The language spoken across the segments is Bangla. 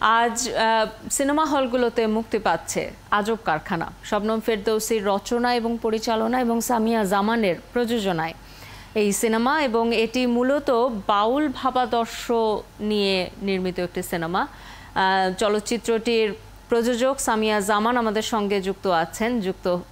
আজ সিনেমা হলগুলোতে মুক্তি পাচ্ছে আজব কারখানা, শবনম ফেরদৌসীর রচনা এবং পরিচালনা এবং সামিয়া জামানের প্রযোজনায় এই সিনেমা, এবং এটি মূলত বাউল ভাবাদর্শ নিয়ে নির্মিত একটি সিনেমা। চলচ্চিত্রটির প্রযোজক সামিয়া জামান আমাদের সঙ্গে যুক্ত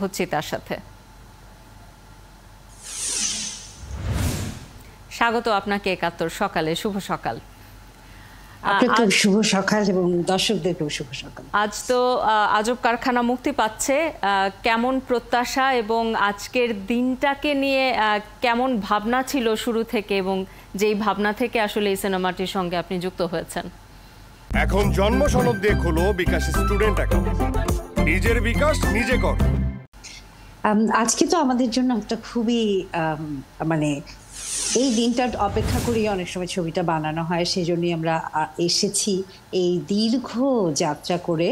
হচ্ছি তার সাথে। স্বাগত আপনাকে একাত্তর সকালে। শুভ সকাল। শুভ সকাল এবং দর্শকদেরকেও শুভ সকাল। আজ তো আজব কারখানা মুক্তি পাচ্ছে, কেমন প্রত্যাশা এবং আজকের দিনটাকে নিয়ে কেমন ভাবনা ছিল শুরু থেকে, এবং যেই ভাবনা থেকে আসলে এই সিনেমাটির সঙ্গে আপনি যুক্ত হয়েছেন? এখন জন্ম সনদ দিয়ে খোলো বিকাশ স্টুডেন্ট অ্যাকাউন্ট, নিজের বিকাশ নিজে কর। আজকে তো আমাদের জন্য একটা খুবই এই দিনটা অপেক্ষা করি, অনেক সময় ছবিটা বানানো হয়, সেই জন্যই আমরা এসেছি এই দীর্ঘ যাত্রা করে।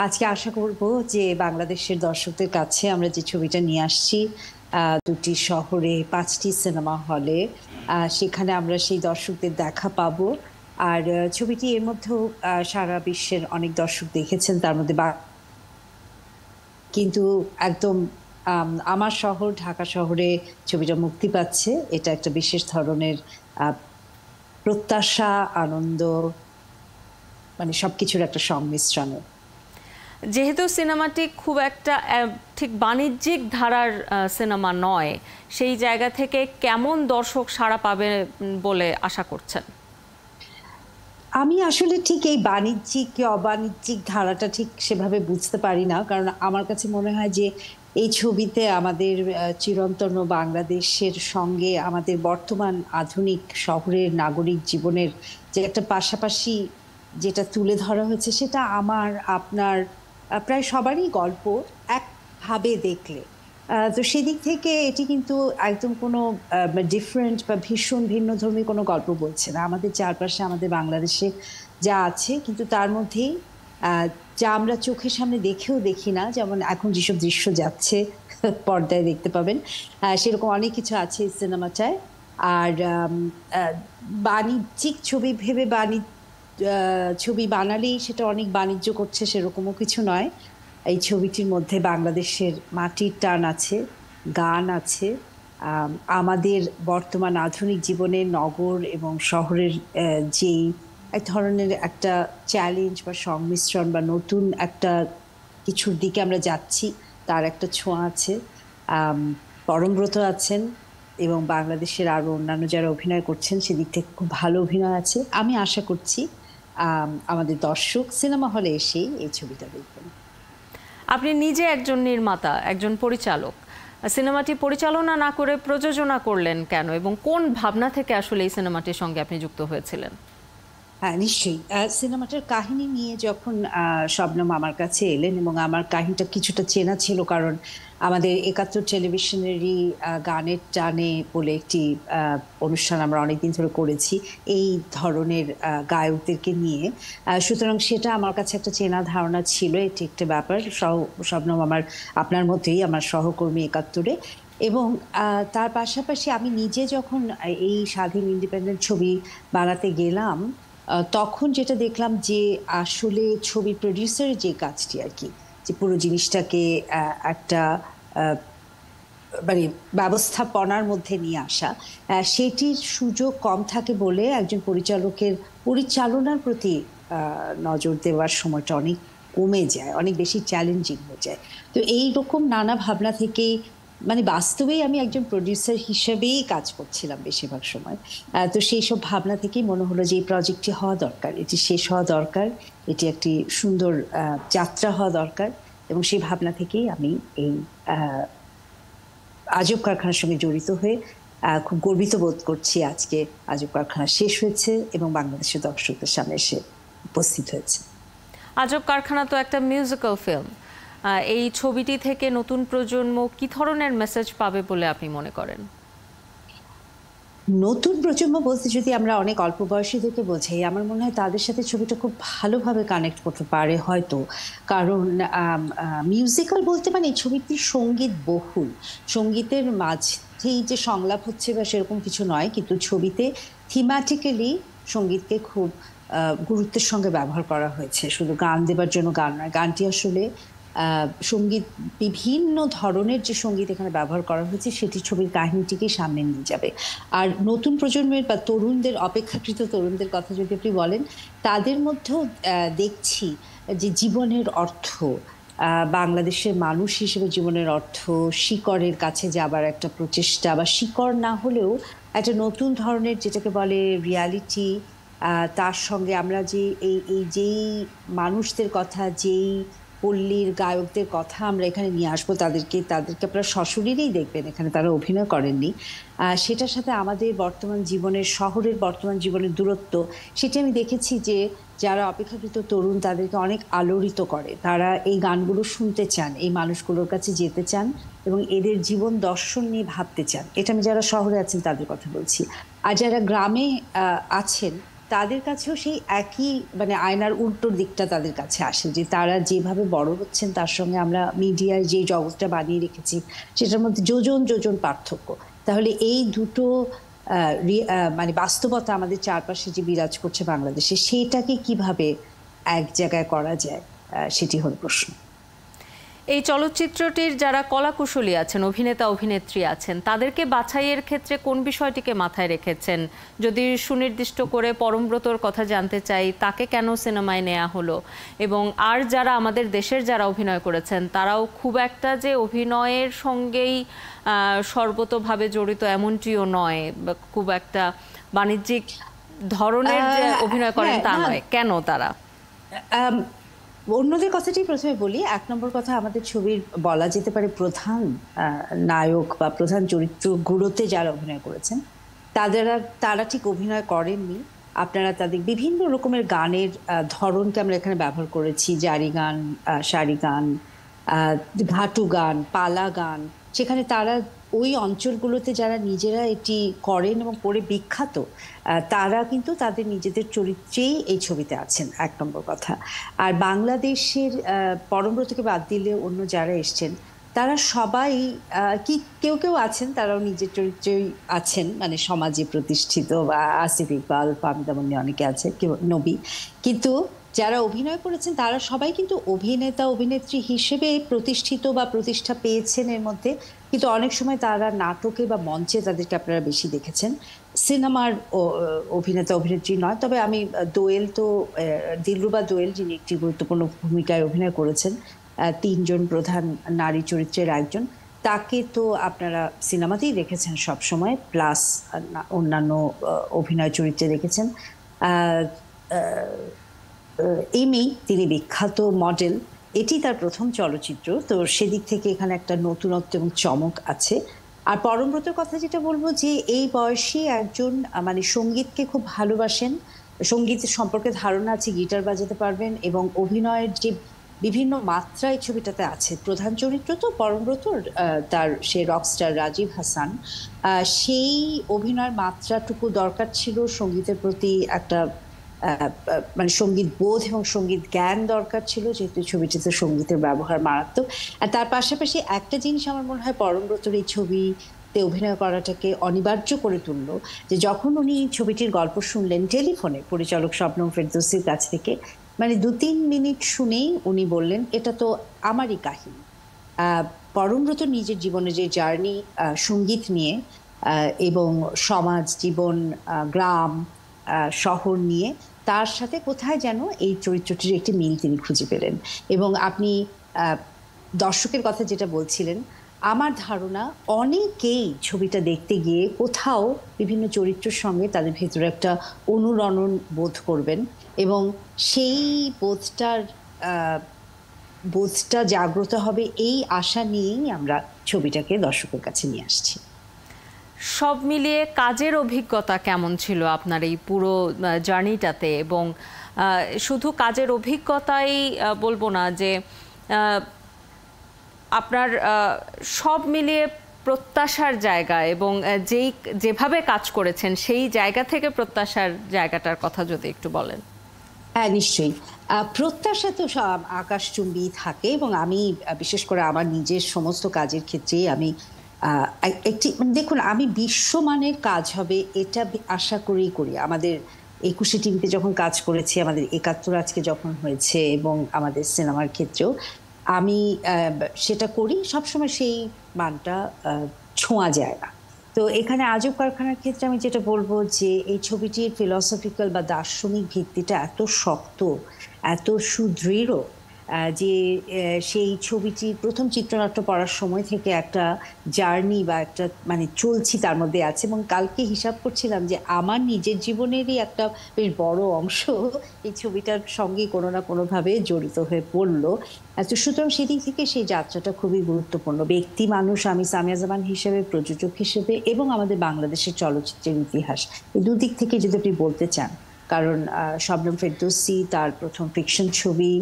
আজকে আশা করব যে বাংলাদেশের দর্শকদের কাছে আমরা যে ছবিটা নিয়ে আসছি, দুটি শহরে 5টি সিনেমা হলে, সেখানে আমরা সেই দর্শকদের দেখা পাবো। আর ছবিটি এর মধ্যেও সারা বিশ্বের অনেক দর্শক দেখেছেন, তার মধ্যে কিন্তু একদম আমার শহর ঢাকা শহরে ছবিটা মুক্তি পাচ্ছে। এটা একটা বিশেষ ধরনের প্রত্যাশা, আনন্দ, সবকিছুর একটা সংমিশ্রণ। যেহেতু সিনেমাটি খুব একটা ঠিক বাণিজ্যিক ধারার সিনেমা নয়, সেই জায়গা থেকে কেমন দর্শক সাড়া পাবে বলে আশা করছেন? আমি আসলে ঠিক এই বাণিজ্যিক কি অবাণিজ্যিক ধারাটা ঠিক সেভাবে বুঝতে পারি না, কারণ আমার কাছে মনে হয় যে এই ছবিতে আমাদের চিরন্তন বাংলাদেশের সঙ্গে আমাদের বর্তমান আধুনিক শহরের নাগরিক জীবনের যে একটা পাশাপাশি যেটা তুলে ধরা হয়েছে, সেটা আমার আপনার প্রায় সবারই গল্প একভাবে দেখলে। তো সেদিক থেকে এটি কিন্তু একদম কোনো ডিফারেন্ট বা ভীষণ ভিন্নধর্মী কোনো গল্প বলছে না। আমাদের চারপাশে আমাদের বাংলাদেশে যা আছে, কিন্তু তার মধ্যেই যা আমরা চোখের সামনে দেখেও দেখি না, যেমন এখন যেসব দৃশ্য যাচ্ছে পর্দায় দেখতে পাবেন, সেরকম অনেক কিছু আছে এই সিনেমাটায়। আর বাণিজ্যিক ছবি ভেবে ছবি বানালেই সেটা অনেক বাণিজ্য করছে সেরকমও কিছু নয়। এই ছবিটির মধ্যে বাংলাদেশের মাটির টান আছে, গান আছে, আমাদের বর্তমান আধুনিক জীবনের নগর এবং শহরের যেই এক ধরনের একটা চ্যালেঞ্জ বা সংমিশ্রণ বা নতুন একটা কিছুর দিকে আমরা যাচ্ছি, তার একটা ছোঁয়া আছে। পরমব্রত আছেন এবং বাংলাদেশের আরও অন্যান্য যারা অভিনয় করছেন সেদিক থেকে খুব ভালো অভিনয় আছে। আমি আশা করছি আমাদের দর্শক সিনেমা হলে এসেই এই ছবিটা দেখবেন। আপনি নিজে একজন নির্মাতা, একজন পরিচালক, সিনেমাটি পরিচালনা না করে প্রযোজনা করলেন কেন, এবং কোন ভাবনা থেকে আসলে এই সিনেমাটির সঙ্গে আপনি যুক্ত হয়েছিলেন? হ্যাঁ, নিশ্চয়ই। সিনেমাটার কাহিনী নিয়ে যখন শবনম আমার কাছে এলেন, এবং আমার কাহিনীটা কিছুটা চেনা ছিল, কারণ আমাদের একাত্তর টেলিভিশনেরই গানের টানে বলে একটি অনুষ্ঠান আমরা অনেকদিন ধরে করেছি এই ধরনের গায়কদেরকে নিয়ে। সুতরাং সেটা আমার কাছে একটা চেনা ধারণা ছিল। এটি একটা ব্যাপার। শবনম আপনার মতোই আমার সহকর্মী একাত্তরে, এবং তার পাশাপাশি আমি নিজে যখন এই স্বাধীন ইন্ডিপেন্ডেন্ট ছবি বানাতে গেলাম, তখন যেটা দেখলাম যে আসলে ছবির প্রডিউসারের যে কাজটি আর কি, যে পুরো জিনিসটাকে একটা ব্যবস্থাপনার মধ্যে নিয়ে আসা, সেটির সুযোগ কম থাকে বলে একজন পরিচালকের পরিচালনার প্রতি নজর দেওয়ার সময়টা অনেক কমে যায়, অনেক বেশি চ্যালেঞ্জিং হয়ে যায়। তো এইরকম নানা ভাবনা থেকেই বাস্তবেই আমি একজন প্রডিউসার হিসেবেই কাজ করছিলাম বেশিরভাগ সময়। তো সেই সব ভাবনা থেকেই মনে হলো যে এই প্রজেক্টটি হওয়া দরকার, এটি শেষ হওয়া দরকার, এটি একটি সুন্দর যাত্রা হওয়া দরকার, এবং সেই ভাবনা থেকেই আমি এই আজব কারখানার সঙ্গে জড়িত হয়ে খুব গর্বিত বোধ করছি আজকে আজব কারখানা শেষ হয়েছে এবং বাংলাদেশের দর্শকদের সামনে এসে উপস্থিত হয়েছে। আজব কারখানা তো একটা মিউজিক্যাল ফিল্ম। এই ছবিটি থেকে নতুন প্রজন্ম কি ধরনের মেসেজ পাবে বলে আপনি মনে করেন? নতুন প্রজন্ম বলতে যদি আমরা অনেক অল্প বয়সীদেরকে বোঝাই, আমার মনে হয় তাদের সাথে ছবিটা খুব ভালোভাবে কানেক্ট করতে পারে হয়তো, কারণ মিউজিক্যাল বলতে এই ছবিটি সঙ্গীত বহুল, সঙ্গীতের মাঝেই যে সংলাপ হচ্ছে বা সেরকম কিছু নয়, কিন্তু ছবিতে থিমাটিক্যালি সঙ্গীতকে খুব গুরুত্বের সঙ্গে ব্যবহার করা হয়েছে। শুধু গান দেবার জন্য গান নয়, গানটি আসলে সঙ্গীত, বিভিন্ন ধরনের যে সঙ্গীত এখানে ব্যবহার করা হয়েছে সেটি ছবির কাহিনীটিকে সামনে নিয়ে যাবে। আর নতুন প্রজন্মের বা তরুণদের, অপেক্ষাকৃত তরুণদের কথা যদি আপনি বলেন, তাদের মধ্যেও দেখছি যে জীবনের অর্থ, বাংলাদেশের মানুষ হিসেবে জীবনের অর্থ, শিকড়ের কাছে যাবার একটা প্রচেষ্টা, বা শিকড় না হলেও একটা নতুন ধরনের যেটাকে বলে রিয়ালিটি, তার সঙ্গে আমরা যে এই যেই মানুষদের কথা, যেই পল্লীর গায়কদের কথা আমরা এখানে নিয়ে আসবো, তাদেরকে আপনারা সশরীরেই দেখবেন, এখানে তারা অভিনয় করেননি। সেটার সাথে আমাদের বর্তমান জীবনের, শহরের বর্তমান জীবনের দূরত্ব, সেটি আমি দেখেছি যে যারা অপেক্ষাকৃত তরুণ তাদেরকে অনেক আলোড়িত করে। তারা এই গানগুলো শুনতে চান, এই মানুষগুলোর কাছে যেতে চান এবং এদের জীবন দর্শন নিয়ে ভাবতে চান। এটা আমি যারা শহরে আছেন তাদের কথা বলছি। আর যারা গ্রামে আছেন তাদের কাছেও সেই একই, মানে আয়নার উল্টোর দিকটা তাদের কাছে আসে, যে তারা যেভাবে বড় হচ্ছেন তার সঙ্গে আমরা মিডিয়ায় যে জগৎটা বানিয়ে রেখেছি সেটার মধ্যে যোজন যোজন পার্থক্য। তাহলে এই দুটো মানে বাস্তবতা আমাদের চারপাশে যে বিরাজ করছে বাংলাদেশে, সেটাকে কিভাবে এক জায়গায় করা যায়, সেটি হল প্রশ্ন। এই চলচ্চিত্রটির যারা কলাকুশলী আছেন, অভিনেতা অভিনেত্রী আছেন, তাদেরকে বাছাইয়ের ক্ষেত্রে কোন বিষয়টিকে মাথায় রেখেছেন? যদি সুনির্দিষ্ট করে পরমব্রতর কথা জানতে চাই, তাকে কেন সিনেমায় নেওয়া হলো, এবং আর যারা আমাদের দেশের যারা অভিনয় করেছেন তারাও খুব একটা যে অভিনয়ের সঙ্গেই সর্বতোভাবে জড়িত এমনটিও নয়, খুব একটা বাণিজ্যিক ধরনের যে অভিনয় করেন তা নয়, কেন তারা? অন্যদের কথাটি প্রথমে বলি। এক নম্বর কথা, আমাদের ছবির বলা যেতে পারে প্রধান নায়ক বা প্রধান চরিত্রগুলোতে যারা অভিনয় করেছেন তারা ঠিক অভিনয় করেননি। আপনারা তাদের বিভিন্ন রকমের গানের ধরনকে আমরা এখানে ব্যবহার করেছি, জারি গান, সারি গান, ঘাটু গান, পালা গান। সেখানে তারা ওই অঞ্চলগুলোতে যারা নিজেরা এটি করেন এবং পরে বিখ্যাত, তারা কিন্তু তাদের নিজেদের চরিত্রেই এই ছবিতে আছেন, এক নম্বর কথা। আর বাংলাদেশের পরমব্রতকে বাদ দিলে অন্য যারা এসছেন তারা সবাই কেউ কেউ আছেন তারাও নিজের চরিত্রেই আছেন, মানে সমাজে প্রতিষ্ঠিত, বা আসিফ ইকবাল, ফাহমিদা মুন্নি অনেকে আছে, কেউ নবী। কিন্তু যারা অভিনয় করেছেন তারা সবাই কিন্তু অভিনেতা অভিনেত্রী হিসেবে প্রতিষ্ঠিত বা প্রতিষ্ঠা পেয়েছেন এর মধ্যে, কিন্তু অনেক সময় তারা নাটকে বা মঞ্চে তাদেরকে আপনারা বেশি দেখেছেন, সিনেমার অভিনেতা অভিনেত্রী নয়। তবে আমি দিলরুবা দোয়েল, যিনি একটি গুরুত্বপূর্ণ ভূমিকায় অভিনয় করেছেন, 3 জন প্রধান নারী চরিত্রের একজন, তাকে তো আপনারা সিনেমাতেই দেখেছেন সবসময়, প্লাস অন্যান্য অভিনয় চরিত্রে দেখেছেন। এমি, তিনি বিখ্যাত মডেল, এটি তার প্রথম চলচ্চিত্র, তো সেদিক থেকে এখানে একটা নতুনত্ব এবং চমক আছে। আর পরমব্রতর কথা যেটা বলবো, যে এই বয়সী একজন মানে সঙ্গীতকে খুব ভালোবাসেন, সঙ্গীতের সম্পর্কে ধারণা আছে, গিটার বাজাতে পারবেন, এবং অভিনয়ের যে বিভিন্ন মাত্রা এই ছবিটাতে আছে। প্রধান চরিত্র তো পরমব্রতর, সে রকস্টার রাজীব হাসান, সেই অভিনয়ের মাত্রাটুকু দরকার ছিল, সঙ্গীতের প্রতি একটা মানে সঙ্গীত বোধ এবং সঙ্গীত জ্ঞান দরকার ছিল, যেহেতু ছবিটিতে সঙ্গীতের ব্যবহার মারাত্মক। আর তার পাশাপাশি একটা জিনিস আমার মনে হয় পরমব্রতর এই ছবিতে অভিনয় করাটাকে অনিবার্য করে তুললো, যে যখন উনি ছবিটির গল্প শুনলেন টেলিফোনে পরিচালক শবনম ফেরদৌসীর কাছ থেকে, মানে 2-3 মিনিট শুনেই উনি বললেন এটা তো আমারই কাহিনী। পরমব্রত নিজের জীবনে যে জার্নি সঙ্গীত নিয়ে এবং সমাজ জীবন, গ্রাম, শহর নিয়ে, তার সাথে কোথায় যেন এই চরিত্রটির একটি মিল তিনি খুঁজে পেলেন। এবং আপনি দর্শকের কথা যেটা বলছিলেন, আমার ধারণা অনেকেই ছবিটা দেখতে গিয়ে কোথাও বিভিন্ন চরিত্রের সঙ্গে তাদের ভেতরে একটা অনুরণন বোধ করবেন, এবং সেই বোধটা জাগ্রত হবে, এই আশা নিয়েই আমরা ছবিটাকে দর্শকের কাছে নিয়ে আসছি। সব মিলিয়ে কাজের অভিজ্ঞতা কেমন ছিল আপনার এই পুরো জার্নিটাতে? এবং শুধু কাজের অভিজ্ঞতাই বলবো না, যে আপনার সব মিলিয়ে প্রত্যাশার জায়গা এবং যেভাবে কাজ করেছেন সেই জায়গা থেকে প্রত্যাশার জায়গাটার কথা যদি একটু বলেন। হ্যাঁ, নিশ্চয়ই। প্রত্যাশা তো আকাশচুম্বী থাকে, এবং আমি বিশেষ করে আমার নিজের সমস্ত কাজের ক্ষেত্রেই আমি দেখুন, আমি বিশ্বমানের কাজ হবে এটা আশা করি। আমাদের একুশে টিভিতে যখন কাজ করেছি, আমাদের ৭১ আজকে যখন হয়েছে, এবং আমাদের সিনেমার ক্ষেত্রেও আমি সেটা করি, সবসময় সেই মানটা ছোঁয়া যায় না। তো এখানে আজব কারখানার ক্ষেত্রে আমি যেটা বলবো যে এই ছবিটির ফিলসফিক্যাল বা দার্শনিক ভিত্তিটা এত শক্ত, এত সুদৃঢ়, যে সেই ছবিটির প্রথম চিত্রনাট্য পড়ার সময় থেকে একটা জার্নি বা একটা মানে চলছি তার মধ্যে আছে। এবং কালকে হিসাব করছিলাম যে আমার নিজের জীবনেরই একটা বেশ বড় অংশ এই ছবিটার সঙ্গে কোনো না কোনোভাবে জড়িত হয়ে পড়লো। তো সুতরাং সেদিক থেকে সেই যাত্রাটা খুবই গুরুত্বপূর্ণ। ব্যক্তি মানুষ, আমি সামিয়া জামান হিসেবে, প্রযোজক হিসেবে, এবং আমাদের বাংলাদেশের চলচ্চিত্রের ইতিহাস, এই দুদিক থেকে যদি আপনি বলতে চান। কারণ শবনম ফেরদৌসী তার প্রথম ফিকশন ছবি,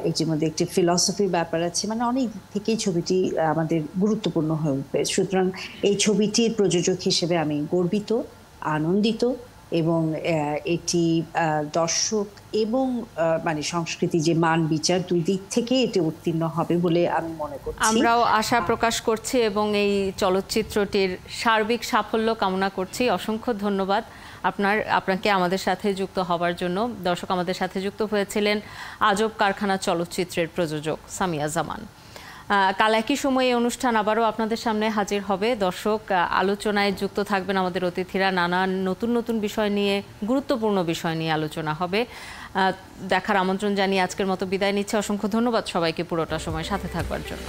এটির মধ্যে একটি ফিলসফির ব্যাপার আছে, মানে অনেক দিক থেকেই ছবিটি আমাদের গুরুত্বপূর্ণ হয়ে উঠবে। সুতরাং এই ছবিটির প্রযোজক হিসেবে আমি গর্বিত, আনন্দিত, এবং এটি দর্শক এবং মানে সংস্কৃতি যে মান বিচার দুই দিক থেকে এটি উত্তীর্ণ হবে বলে আমি মনে করছি। আমরাও আশা প্রকাশ করছি এবং এই চলচ্চিত্রটির সার্বিক সাফল্য কামনা করছি। অসংখ্য ধন্যবাদ আপনাকে আমাদের সাথে যুক্ত হওয়ার জন্য। দর্শক, আমাদের সাথে যুক্ত হয়েছিলেন আজব কারখানা চলচ্চিত্রের প্রযোজক সামিয়া জামান। কাল একই সময়ে এই অনুষ্ঠান আবারও আপনাদের সামনে হাজির হবে। দর্শক, আলোচনায় যুক্ত থাকবেন আমাদের অতিথিরা, নানান নতুন নতুন বিষয় নিয়ে, গুরুত্বপূর্ণ বিষয় নিয়ে আলোচনা হবে। দেখার আমন্ত্রণ জানিয়ে আজকের মতো বিদায় নিচ্ছে। অসংখ্য ধন্যবাদ সবাইকে পুরোটা সময় সাথে থাকবার জন্য।